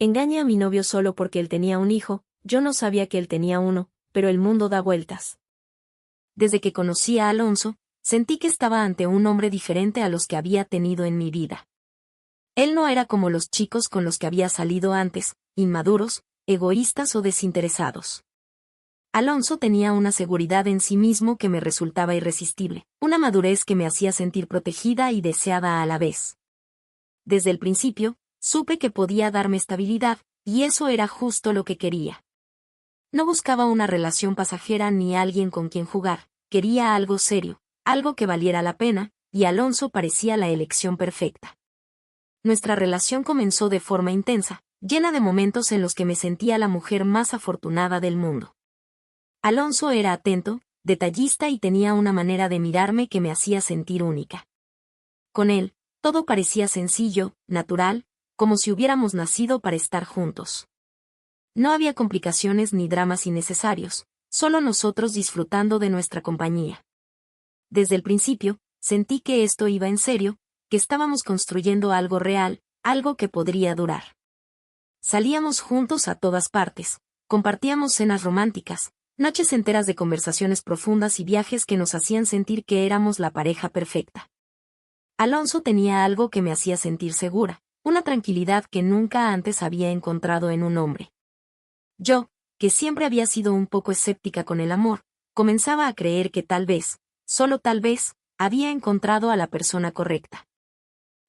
Engañé a mi novio solo porque él tenía un hijo, yo no sabía que él tenía uno, pero el mundo da vueltas. Desde que conocí a Alonso, sentí que estaba ante un hombre diferente a los que había tenido en mi vida. Él no era como los chicos con los que había salido antes, inmaduros, egoístas o desinteresados. Alonso tenía una seguridad en sí mismo que me resultaba irresistible, una madurez que me hacía sentir protegida y deseada a la vez. Desde el principio, supe que podía darme estabilidad, y eso era justo lo que quería. No buscaba una relación pasajera ni alguien con quien jugar, quería algo serio, algo que valiera la pena, y Alonso parecía la elección perfecta. Nuestra relación comenzó de forma intensa, llena de momentos en los que me sentía la mujer más afortunada del mundo. Alonso era atento, detallista y tenía una manera de mirarme que me hacía sentir única. Con él, todo parecía sencillo, natural, como si hubiéramos nacido para estar juntos. No había complicaciones ni dramas innecesarios, solo nosotros disfrutando de nuestra compañía. Desde el principio, sentí que esto iba en serio, que estábamos construyendo algo real, algo que podría durar. Salíamos juntos a todas partes, compartíamos cenas románticas, noches enteras de conversaciones profundas y viajes que nos hacían sentir que éramos la pareja perfecta. Alonso tenía algo que me hacía sentir segura, una tranquilidad que nunca antes había encontrado en un hombre. Yo, que siempre había sido un poco escéptica con el amor, comenzaba a creer que tal vez, solo tal vez, había encontrado a la persona correcta.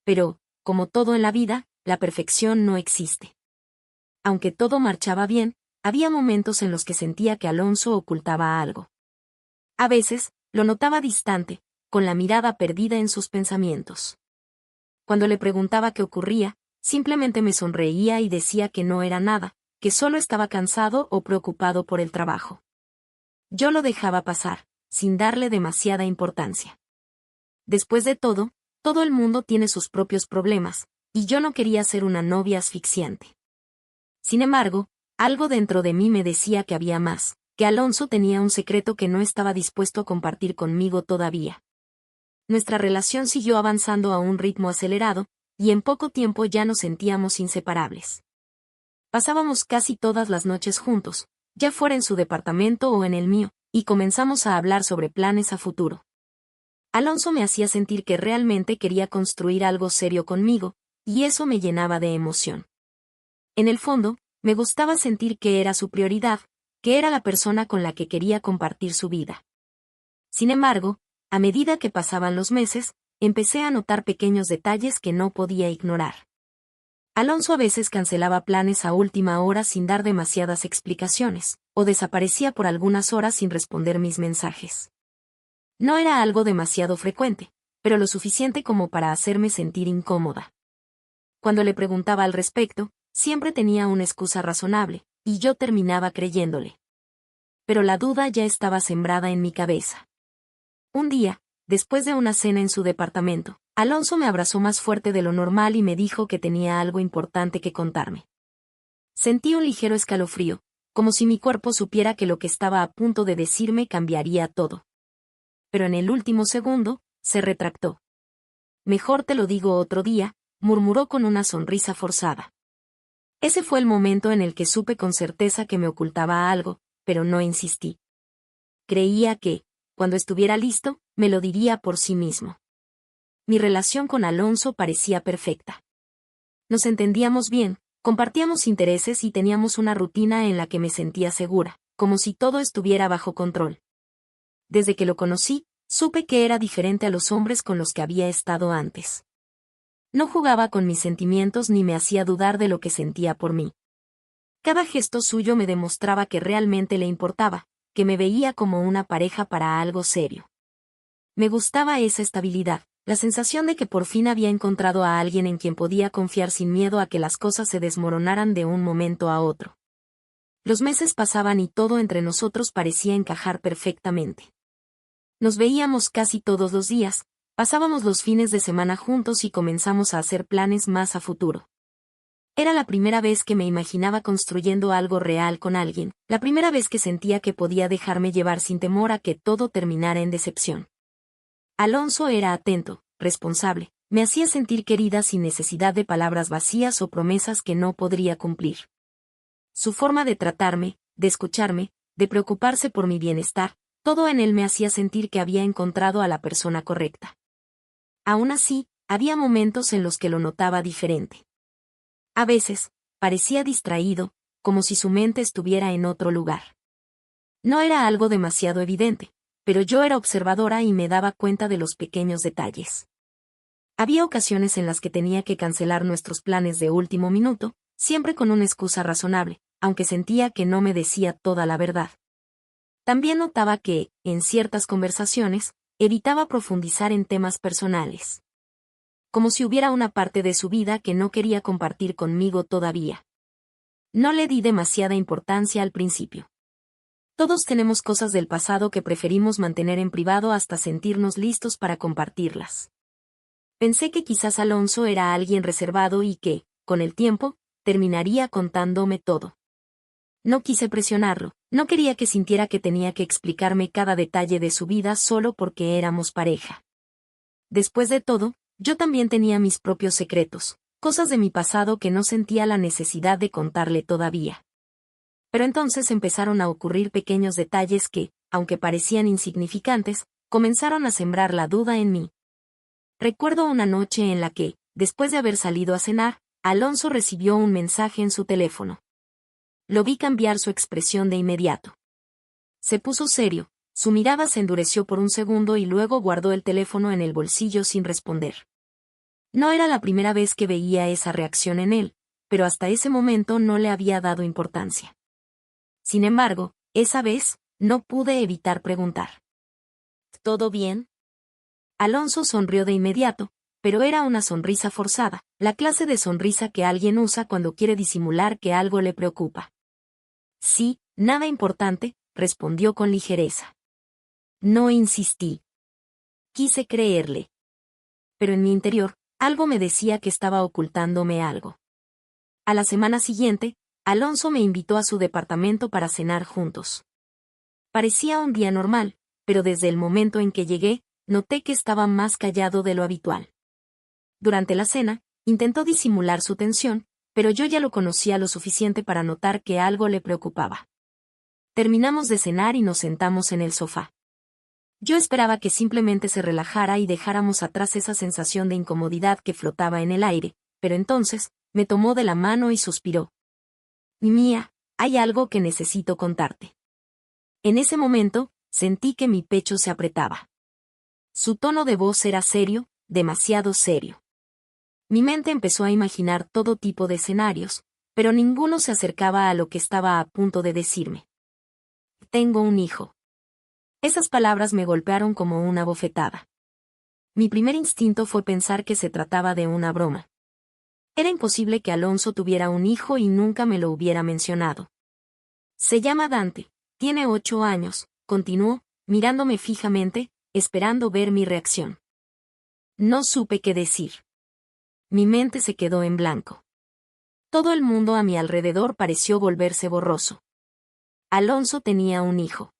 Pero, como todo en la vida, la perfección no existe. Aunque todo marchaba bien, había momentos en los que sentía que Alonso ocultaba algo. A veces, lo notaba distante, con la mirada perdida en sus pensamientos. Cuando le preguntaba qué ocurría, simplemente me sonreía y decía que no era nada, que solo estaba cansado o preocupado por el trabajo. Yo lo dejaba pasar, sin darle demasiada importancia. Después de todo el mundo tiene sus propios problemas, y yo no quería ser una novia asfixiante. Sin embargo, algo dentro de mí me decía que había más, que Alonso tenía un secreto que no estaba dispuesto a compartir conmigo todavía. Nuestra relación siguió avanzando a un ritmo acelerado, y en poco tiempo ya nos sentíamos inseparables. Pasábamos casi todas las noches juntos, ya fuera en su departamento o en el mío, y comenzamos a hablar sobre planes a futuro. Alonso me hacía sentir que realmente quería construir algo serio conmigo, y eso me llenaba de emoción. En el fondo, me gustaba sentir que era su prioridad, que era la persona con la que quería compartir su vida. Sin embargo, a medida que pasaban los meses, empecé a notar pequeños detalles que no podía ignorar. Alonso a veces cancelaba planes a última hora sin dar demasiadas explicaciones, o desaparecía por algunas horas sin responder mis mensajes. No era algo demasiado frecuente, pero lo suficiente como para hacerme sentir incómoda. Cuando le preguntaba al respecto, siempre tenía una excusa razonable, y yo terminaba creyéndole. Pero la duda ya estaba sembrada en mi cabeza. Un día, después de una cena en su departamento, Alonso me abrazó más fuerte de lo normal y me dijo que tenía algo importante que contarme. Sentí un ligero escalofrío, como si mi cuerpo supiera que lo que estaba a punto de decirme cambiaría todo. Pero en el último segundo, se retractó. Mejor te lo digo otro día, murmuró con una sonrisa forzada. Ese fue el momento en el que supe con certeza que me ocultaba algo, pero no insistí. Creía que, cuando estuviera listo, me lo diría por sí mismo. Mi relación con Alonso parecía perfecta. Nos entendíamos bien, compartíamos intereses y teníamos una rutina en la que me sentía segura, como si todo estuviera bajo control. Desde que lo conocí, supe que era diferente a los hombres con los que había estado antes. No jugaba con mis sentimientos ni me hacía dudar de lo que sentía por mí. Cada gesto suyo me demostraba que realmente le importaba, que me veía como una pareja para algo serio. Me gustaba esa estabilidad, la sensación de que por fin había encontrado a alguien en quien podía confiar sin miedo a que las cosas se desmoronaran de un momento a otro. Los meses pasaban y todo entre nosotros parecía encajar perfectamente. Nos veíamos casi todos los días, pasábamos los fines de semana juntos y comenzamos a hacer planes más a futuro. Era la primera vez que me imaginaba construyendo algo real con alguien, la primera vez que sentía que podía dejarme llevar sin temor a que todo terminara en decepción. Alonso era atento, responsable, Me hacía sentir querida sin necesidad de palabras vacías o promesas que no podría cumplir. Su forma de tratarme, de escucharme, de preocuparse por mi bienestar, todo en él me hacía sentir que había encontrado a la persona correcta. Aún así, había momentos en los que lo notaba diferente. A veces, parecía distraído, como si su mente estuviera en otro lugar. No era algo demasiado evidente, pero yo era observadora y me daba cuenta de los pequeños detalles. Había ocasiones en las que tenía que cancelar nuestros planes de último minuto, siempre con una excusa razonable, aunque sentía que no me decía toda la verdad. También notaba que, en ciertas conversaciones, evitaba profundizar en temas personales. Como si hubiera una parte de su vida que no quería compartir conmigo todavía. No le di demasiada importancia al principio. Todos tenemos cosas del pasado que preferimos mantener en privado hasta sentirnos listos para compartirlas. Pensé que quizás Alonso era alguien reservado y que, con el tiempo, terminaría contándome todo. No quise presionarlo, no quería que sintiera que tenía que explicarme cada detalle de su vida solo porque éramos pareja. Después de todo, yo también tenía mis propios secretos, cosas de mi pasado que no sentía la necesidad de contarle todavía. Pero entonces empezaron a ocurrir pequeños detalles que, aunque parecían insignificantes, comenzaron a sembrar la duda en mí. Recuerdo una noche en la que, después de haber salido a cenar, Alonso recibió un mensaje en su teléfono. Lo vi cambiar su expresión de inmediato. Se puso serio, su mirada se endureció por un segundo y luego guardó el teléfono en el bolsillo sin responder. No era la primera vez que veía esa reacción en él, pero hasta ese momento no le había dado importancia. Sin embargo, esa vez, no pude evitar preguntar. ¿Todo bien? Alonso sonrió de inmediato, pero era una sonrisa forzada, la clase de sonrisa que alguien usa cuando quiere disimular que algo le preocupa. Sí, nada importante, respondió con ligereza. No insistí. Quise creerle. Pero en mi interior, algo me decía que estaba ocultándome algo. A la semana siguiente, Alonso me invitó a su departamento para cenar juntos. Parecía un día normal, pero desde el momento en que llegué, noté que estaba más callado de lo habitual. Durante la cena, intentó disimular su tensión, pero yo ya lo conocía lo suficiente para notar que algo le preocupaba. Terminamos de cenar y nos sentamos en el sofá. Yo esperaba que simplemente se relajara y dejáramos atrás esa sensación de incomodidad que flotaba en el aire, pero entonces, me tomó de la mano y suspiró. Mía, hay algo que necesito contarte. En ese momento, sentí que mi pecho se apretaba. Su tono de voz era serio, demasiado serio. Mi mente empezó a imaginar todo tipo de escenarios, pero ninguno se acercaba a lo que estaba a punto de decirme. Tengo un hijo. Esas palabras me golpearon como una bofetada. Mi primer instinto fue pensar que se trataba de una broma. Era imposible que Alonso tuviera un hijo y nunca me lo hubiera mencionado. Se llama Dante, tiene 8 años, continuó, mirándome fijamente, esperando ver mi reacción. No supe qué decir. Mi mente se quedó en blanco. Todo el mundo a mi alrededor pareció volverse borroso. Alonso tenía un hijo.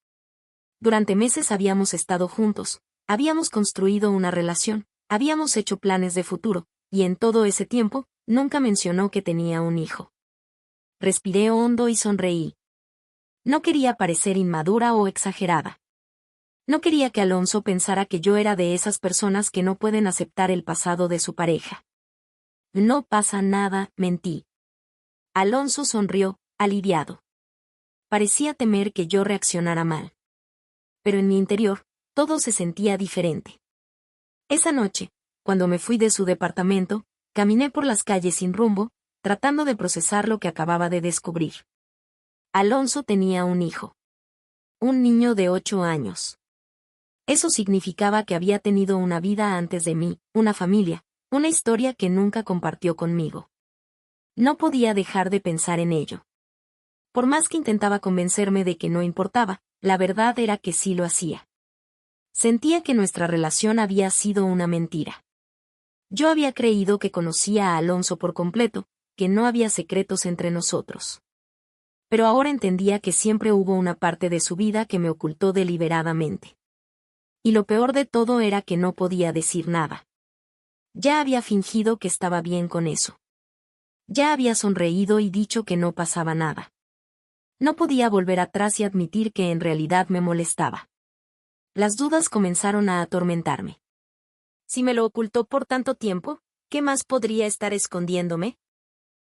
Durante meses habíamos estado juntos, habíamos construido una relación, habíamos hecho planes de futuro, y en todo ese tiempo, nunca mencionó que tenía un hijo. Respiré hondo y sonreí. No quería parecer inmadura o exagerada. No quería que Alonso pensara que yo era de esas personas que no pueden aceptar el pasado de su pareja. No pasa nada, mentí. Alonso sonrió, aliviado. Parecía temer que yo reaccionara mal. Pero en mi interior, todo se sentía diferente. Esa noche, cuando me fui de su departamento, caminé por las calles sin rumbo, tratando de procesar lo que acababa de descubrir. Alonso tenía un hijo. Un niño de 8 años. Eso significaba que había tenido una vida antes de mí, una familia, una historia que nunca compartió conmigo. No podía dejar de pensar en ello. Por más que intentaba convencerme de que no importaba, la verdad era que sí lo hacía. Sentía que nuestra relación había sido una mentira. Yo había creído que conocía a Alonso por completo, que no había secretos entre nosotros. Pero ahora entendía que siempre hubo una parte de su vida que me ocultó deliberadamente. Y lo peor de todo era que no podía decir nada. Ya había fingido que estaba bien con eso. Ya había sonreído y dicho que no pasaba nada. No podía volver atrás y admitir que en realidad me molestaba. Las dudas comenzaron a atormentarme. Si me lo ocultó por tanto tiempo, ¿qué más podría estar escondiéndome?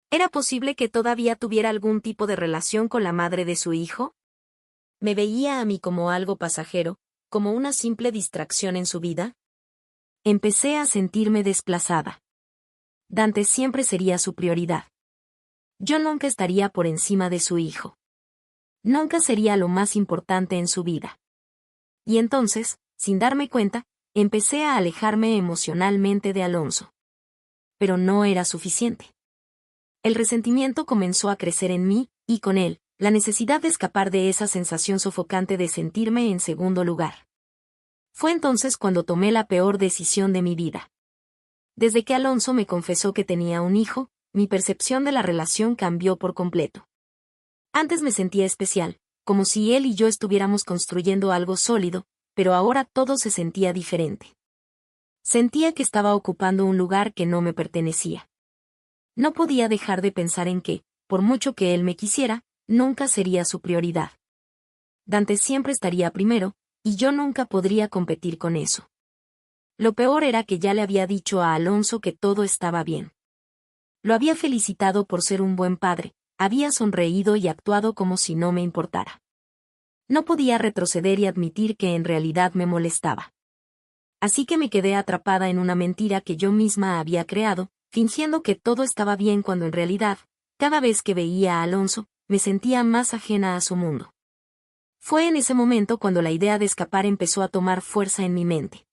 ¿Era posible que todavía tuviera algún tipo de relación con la madre de su hijo? ¿Me veía a mí como algo pasajero, como una simple distracción en su vida? Empecé a sentirme desplazada. Dante siempre sería su prioridad. Yo nunca estaría por encima de su hijo. Nunca sería lo más importante en su vida. Y entonces, sin darme cuenta, empecé a alejarme emocionalmente de Alonso. Pero no era suficiente. El resentimiento comenzó a crecer en mí, y con él, la necesidad de escapar de esa sensación sofocante de sentirme en segundo lugar. Fue entonces cuando tomé la peor decisión de mi vida. Desde que Alonso me confesó que tenía un hijo, mi percepción de la relación cambió por completo. Antes me sentía especial, como si él y yo estuviéramos construyendo algo sólido, pero ahora todo se sentía diferente. Sentía que estaba ocupando un lugar que no me pertenecía. No podía dejar de pensar en que, por mucho que él me quisiera, nunca sería su prioridad. Dante siempre estaría primero, y yo nunca podría competir con eso. Lo peor era que ya le había dicho a Alonso que todo estaba bien. Lo había felicitado por ser un buen padre, había sonreído y actuado como si no me importara. No podía retroceder y admitir que en realidad me molestaba. Así que me quedé atrapada en una mentira que yo misma había creado, fingiendo que todo estaba bien cuando en realidad, cada vez que veía a Alonso, me sentía más ajena a su mundo. Fue en ese momento cuando la idea de escapar empezó a tomar fuerza en mi mente.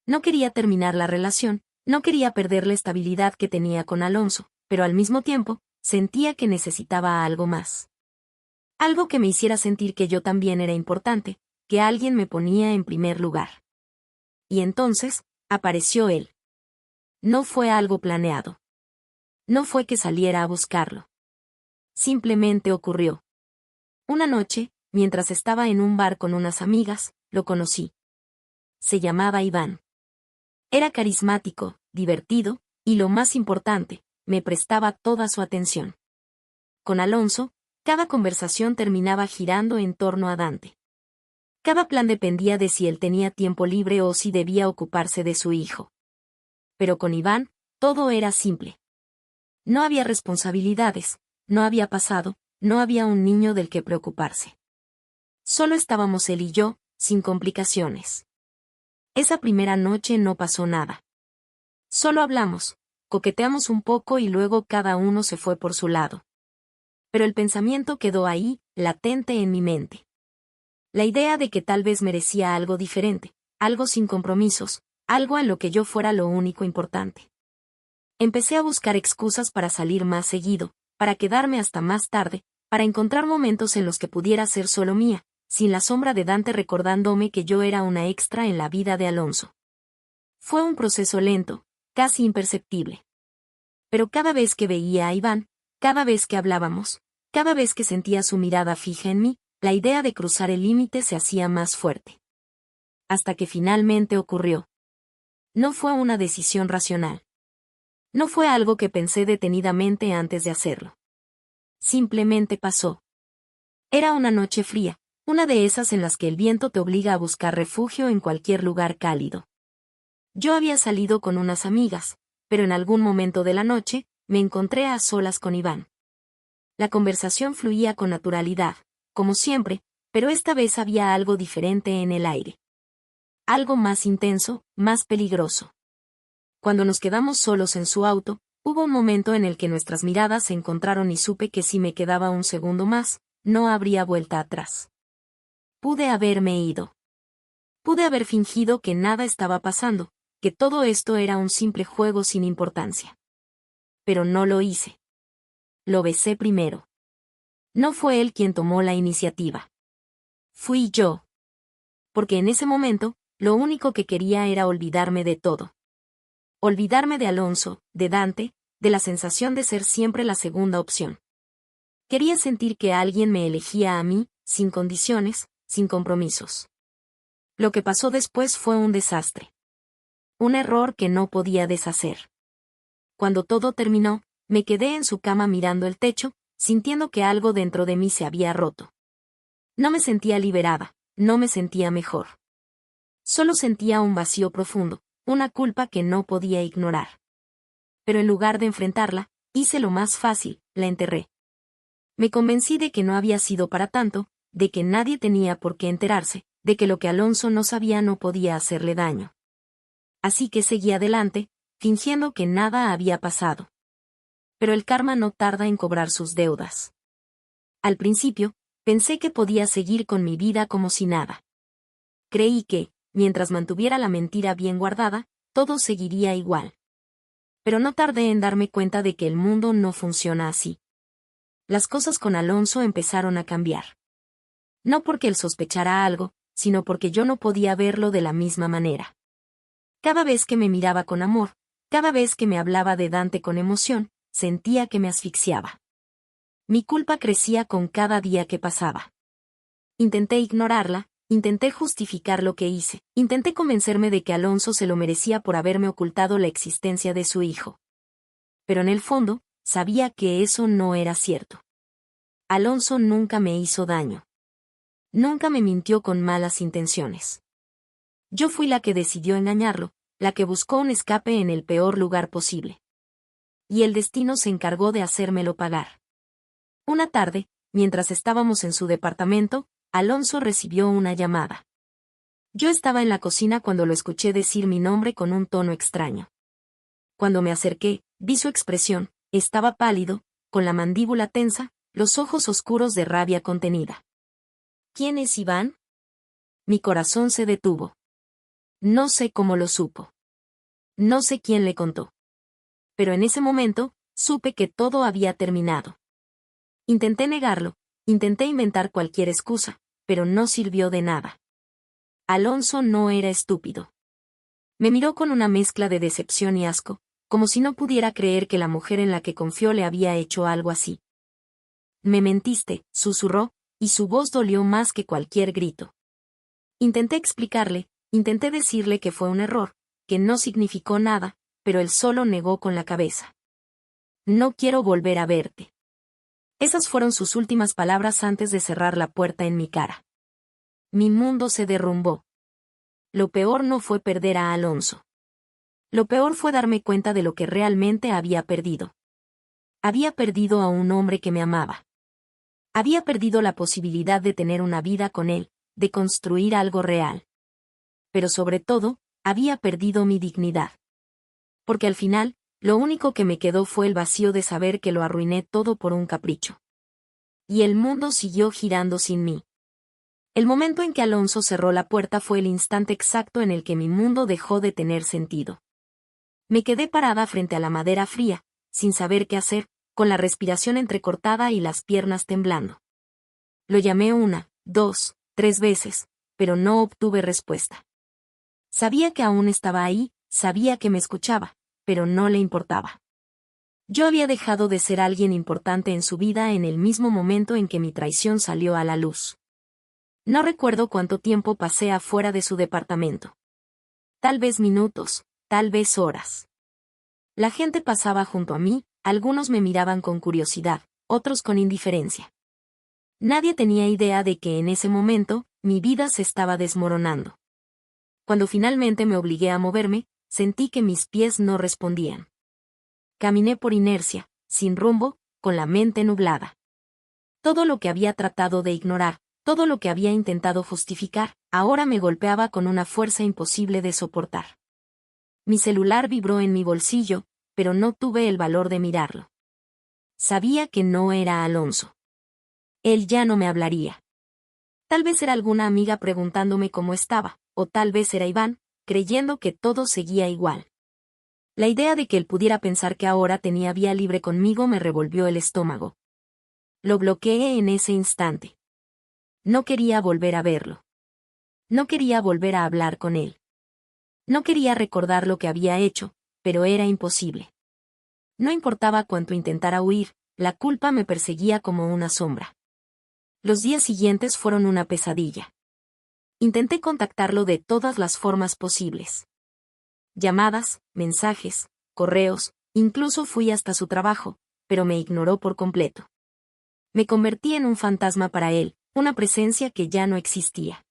No quería terminar la relación, no quería perder la estabilidad que tenía con Alonso, pero al mismo tiempo, sentía que necesitaba algo más. Algo que me hiciera sentir que yo también era importante, que alguien me ponía en primer lugar. Y entonces, apareció él. No fue algo planeado. No fue que saliera a buscarlo. Simplemente ocurrió. Una noche, mientras estaba en un bar con unas amigas, lo conocí. Se llamaba Iván. Era carismático, divertido, y lo más importante, me prestaba toda su atención. Con Alonso, cada conversación terminaba girando en torno a Dante. Cada plan dependía de si él tenía tiempo libre o si debía ocuparse de su hijo. Pero con Iván, todo era simple. No había responsabilidades, no había pasado, no había un niño del que preocuparse. Solo estábamos él y yo, sin complicaciones. Esa primera noche no pasó nada. Solo hablamos, coqueteamos un poco y luego cada uno se fue por su lado. Pero el pensamiento quedó ahí, latente en mi mente. La idea de que tal vez merecía algo diferente, algo sin compromisos, algo en lo que yo fuera lo único importante. Empecé a buscar excusas para salir más seguido, para quedarme hasta más tarde, para encontrar momentos en los que pudiera ser solo mía, sin la sombra de Dante recordándome que yo era una extra en la vida de Alonso. Fue un proceso lento, casi imperceptible. Pero cada vez que veía a Iván, cada vez que hablábamos, cada vez que sentía su mirada fija en mí, la idea de cruzar el límite se hacía más fuerte. Hasta que finalmente ocurrió. No fue una decisión racional. No fue algo que pensé detenidamente antes de hacerlo. Simplemente pasó. Era una noche fría, una de esas en las que el viento te obliga a buscar refugio en cualquier lugar cálido. Yo había salido con unas amigas, pero en algún momento de la noche, me encontré a solas con Iván. La conversación fluía con naturalidad, como siempre, pero esta vez había algo diferente en el aire. Algo más intenso, más peligroso. Cuando nos quedamos solos en su auto, hubo un momento en el que nuestras miradas se encontraron y supe que si me quedaba un segundo más, no habría vuelta atrás. Pude haberme ido. Pude haber fingido que nada estaba pasando, que todo esto era un simple juego sin importancia. Pero no lo hice. Lo besé primero. No fue él quien tomó la iniciativa. Fui yo. Porque en ese momento, lo único que quería era olvidarme de todo. Olvidarme de Alonso, de Dante, de la sensación de ser siempre la segunda opción. Quería sentir que alguien me elegía a mí, sin condiciones, sin compromisos. Lo que pasó después fue un desastre. un error que no podía deshacer. Cuando todo terminó, me quedé en su cama mirando el techo, sintiendo que algo dentro de mí se había roto. No me sentía liberada, no me sentía mejor. Solo sentía un vacío profundo, una culpa que no podía ignorar. Pero en lugar de enfrentarla, hice lo más fácil, la enterré. Me convencí de que no había sido para tanto, de que nadie tenía por qué enterarse, de que lo que Alonso no sabía no podía hacerle daño. Así que seguí adelante, fingiendo que nada había pasado. Pero el karma no tarda en cobrar sus deudas. Al principio, pensé que podía seguir con mi vida como si nada. Creí que, mientras mantuviera la mentira bien guardada, todo seguiría igual. Pero no tardé en darme cuenta de que el mundo no funciona así. Las cosas con Alonso empezaron a cambiar. No porque él sospechara algo, sino porque yo no podía verlo de la misma manera. Cada vez que me miraba con amor, cada vez que me hablaba de Dante con emoción, sentía que me asfixiaba. Mi culpa crecía con cada día que pasaba. Intenté ignorarla, intenté justificar lo que hice, intenté convencerme de que Alonso se lo merecía por haberme ocultado la existencia de su hijo. Pero en el fondo, sabía que eso no era cierto. Alonso nunca me hizo daño. Nunca me mintió con malas intenciones. Yo fui la que decidió engañarlo, la que buscó un escape en el peor lugar posible. Y el destino se encargó de hacérmelo pagar. Una tarde, mientras estábamos en su departamento, Alonso recibió una llamada. Yo estaba en la cocina cuando lo escuché decir mi nombre con un tono extraño. Cuando me acerqué, vi su expresión, estaba pálido, con la mandíbula tensa, los ojos oscuros de rabia contenida. ¿Quién es Iván? Mi corazón se detuvo. No sé cómo lo supo. No sé quién le contó. Pero en ese momento, supe que todo había terminado. Intenté negarlo, intenté inventar cualquier excusa, pero no sirvió de nada. Alonso no era estúpido. Me miró con una mezcla de decepción y asco, como si no pudiera creer que la mujer en la que confió le había hecho algo así. Me mentiste, susurró, y su voz dolió más que cualquier grito. Intenté explicarle, intenté decirle que fue un error, que no significó nada, pero él solo negó con la cabeza. No quiero volver a verte. Esas fueron sus últimas palabras antes de cerrar la puerta en mi cara. Mi mundo se derrumbó. Lo peor no fue perder a Alonso. Lo peor fue darme cuenta de lo que realmente había perdido. Había perdido a un hombre que me amaba. Había perdido la posibilidad de tener una vida con él, de construir algo real. Pero sobre todo, había perdido mi dignidad. Porque al final, lo único que me quedó fue el vacío de saber que lo arruiné todo por un capricho. Y el mundo siguió girando sin mí. El momento en que Alonso cerró la puerta fue el instante exacto en el que mi mundo dejó de tener sentido. Me quedé parada frente a la madera fría, sin saber qué hacer, con la respiración entrecortada y las piernas temblando. Lo llamé 1, 2, 3 veces, pero no obtuve respuesta. Sabía que aún estaba ahí, sabía que me escuchaba, pero no le importaba. Yo había dejado de ser alguien importante en su vida en el mismo momento en que mi traición salió a la luz. No recuerdo cuánto tiempo pasé afuera de su departamento. Tal vez minutos, tal vez horas. La gente pasaba junto a mí, algunos me miraban con curiosidad, otros con indiferencia. Nadie tenía idea de que en ese momento, mi vida se estaba desmoronando. Cuando finalmente me obligué a moverme, sentí que mis pies no respondían. Caminé por inercia, sin rumbo, con la mente nublada. Todo lo que había tratado de ignorar, todo lo que había intentado justificar, ahora me golpeaba con una fuerza imposible de soportar. Mi celular vibró en mi bolsillo, pero no tuve el valor de mirarlo. Sabía que no era Alonso. Él ya no me hablaría. Tal vez era alguna amiga preguntándome cómo estaba, o tal vez era Iván, creyendo que todo seguía igual. La idea de que él pudiera pensar que ahora tenía vía libre conmigo me revolvió el estómago. Lo bloqueé en ese instante. No quería volver a verlo. No quería volver a hablar con él. No quería recordar lo que había hecho, pero era imposible. No importaba cuánto intentara huir, la culpa me perseguía como una sombra. Los días siguientes fueron una pesadilla. Intenté contactarlo de todas las formas posibles. Llamadas, mensajes, correos, incluso fui hasta su trabajo, pero me ignoró por completo. Me convertí en un fantasma para él, una presencia que ya no existía.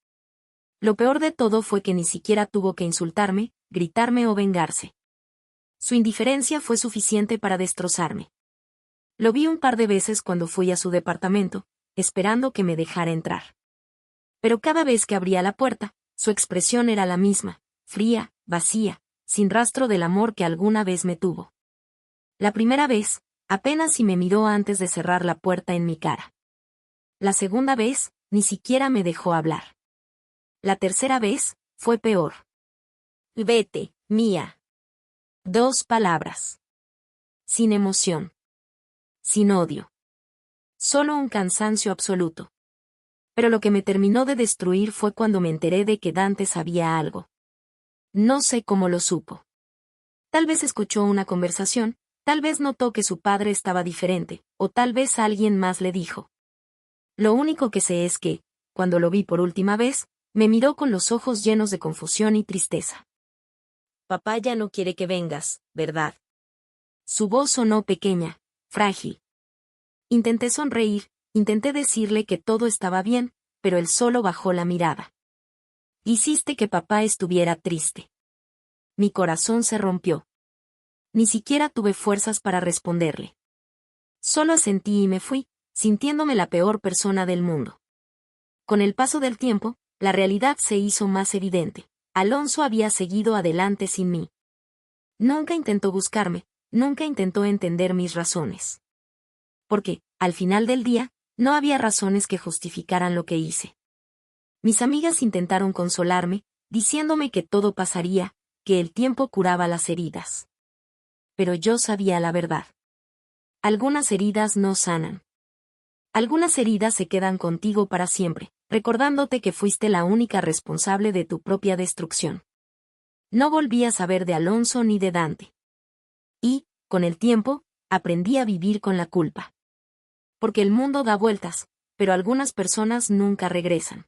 Lo peor de todo fue que ni siquiera tuvo que insultarme, gritarme o vengarse. Su indiferencia fue suficiente para destrozarme. Lo vi un par de veces cuando fui a su departamento, esperando que me dejara entrar. Pero cada vez que abría la puerta, su expresión era la misma, fría, vacía, sin rastro del amor que alguna vez me tuvo. La primera vez, apenas si me miró antes de cerrar la puerta en mi cara. La segunda vez, ni siquiera me dejó hablar. La tercera vez, fue peor. Vete, Mía. 2 palabras. Sin emoción. Sin odio. Solo un cansancio absoluto. Pero lo que me terminó de destruir fue cuando me enteré de que Dante sabía algo. No sé cómo lo supo. Tal vez escuchó una conversación, tal vez notó que su padre estaba diferente, o tal vez alguien más le dijo. Lo único que sé es que, cuando lo vi por última vez, me miró con los ojos llenos de confusión y tristeza. Papá ya no quiere que vengas, ¿verdad? Su voz sonó pequeña, frágil. Intenté sonreír, intenté decirle que todo estaba bien, pero él solo bajó la mirada. Hiciste que papá estuviera triste. Mi corazón se rompió. Ni siquiera tuve fuerzas para responderle. Solo asentí y me fui, sintiéndome la peor persona del mundo. Con el paso del tiempo, la realidad se hizo más evidente. Alonso había seguido adelante sin mí. Nunca intentó buscarme, nunca intentó entender mis razones. Porque, al final del día, no había razones que justificaran lo que hice. Mis amigas intentaron consolarme, diciéndome que todo pasaría, que el tiempo curaba las heridas. Pero yo sabía la verdad. Algunas heridas no sanan. Algunas heridas se quedan contigo para siempre, recordándote que fuiste la única responsable de tu propia destrucción. No volví a saber de Alonso ni de Dante. Y, con el tiempo, aprendí a vivir con la culpa. Porque el mundo da vueltas, pero algunas personas nunca regresan.